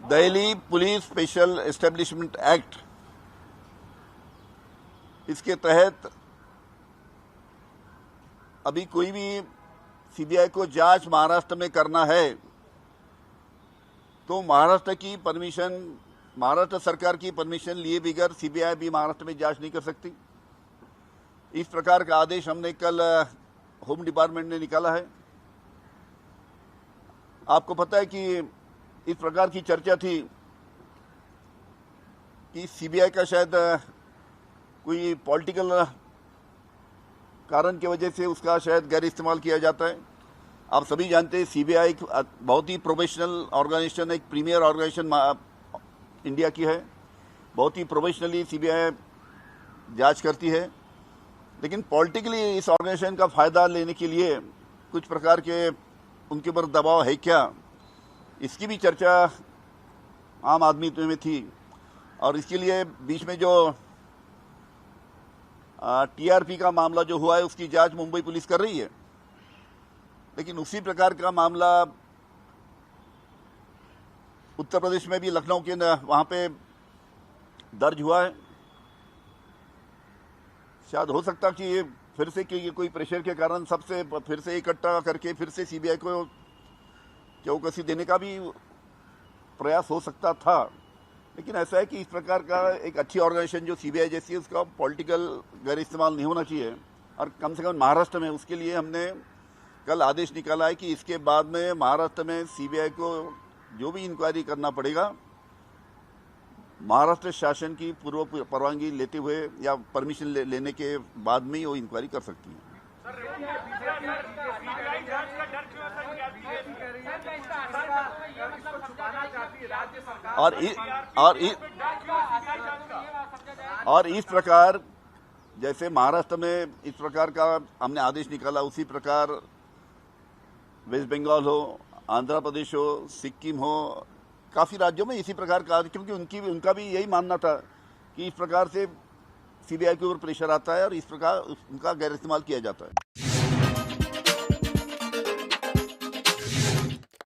Delhi police special establishment act, इसके तहत अभी कोई भी सीबीआई को जांच महाराष्ट्र में करना है तो महाराष्ट्र सरकार की परमिशन लिए बगैर सीबीआई भी महाराष्ट्र में जांच नहीं कर सकती। इस प्रकार का आदेश हमने कल होम डिपार्टमेंट ने निकाला है। आपको पता है कि इस प्रकार की चर्चा थी कि सीबीआई का शायद कोई पॉलिटिकल कारण की वजह से उसका शायद गैर इस्तेमाल किया जाता है। आप सभी जानते हैं सीबीआई एक बहुत ही प्रोफेशनल ऑर्गेनाइजेशन, एक प्रीमियर ऑर्गेनाइजेशन इंडिया की है। बहुत ही प्रोफेशनली सीबीआई जांच करती है, लेकिन पॉलिटिकली इस ऑर्गेनाइजेशन का फायदा लेने के लिए कुछ प्रकार के उनके ऊपर दबाव है क्या, इसकी भी चर्चा आम आदमी में थी। और इसके लिए बीच में जो टीआरपी का मामला जो हुआ है उसकी जांच मुंबई पुलिस कर रही है, लेकिन उसी प्रकार का मामला उत्तर प्रदेश में भी लखनऊ के वहां पे दर्ज हुआ है। शायद हो सकता कि ये फिर से कि कोई प्रेशर के कारण सबसे फिर से इकट्ठा करके फिर से सीबीआई को चौकसी देने का भी प्रयास हो सकता था। लेकिन ऐसा है कि इस प्रकार का एक अच्छी ऑर्गेनाइजेशन जो सीबीआई जैसी है उसका पॉलिटिकल गैर इस्तेमाल नहीं होना चाहिए, और कम से कम महाराष्ट्र में उसके लिए हमने कल आदेश निकाला है कि इसके बाद में महाराष्ट्र में सीबीआई को जो भी इंक्वायरी करना पड़ेगा महाराष्ट्र शासन की पूर्व परवानगी लेते हुए या परमिशन लेने के बाद में ही वो इंक्वायरी कर सकती है। और इस प्रकार जैसे महाराष्ट्र में इस प्रकार का हमने आदेश निकाला, उसी प्रकार वेस्ट बंगाल हो, आंध्र प्रदेश हो, सिक्किम हो, काफी राज्यों में इसी प्रकार का, क्योंकि उनका भी यही मानना था कि इस प्रकार से सीबीआई के ऊपर प्रेशर आता है और इस प्रकार उनका गैर इस्तेमाल किया जाता है।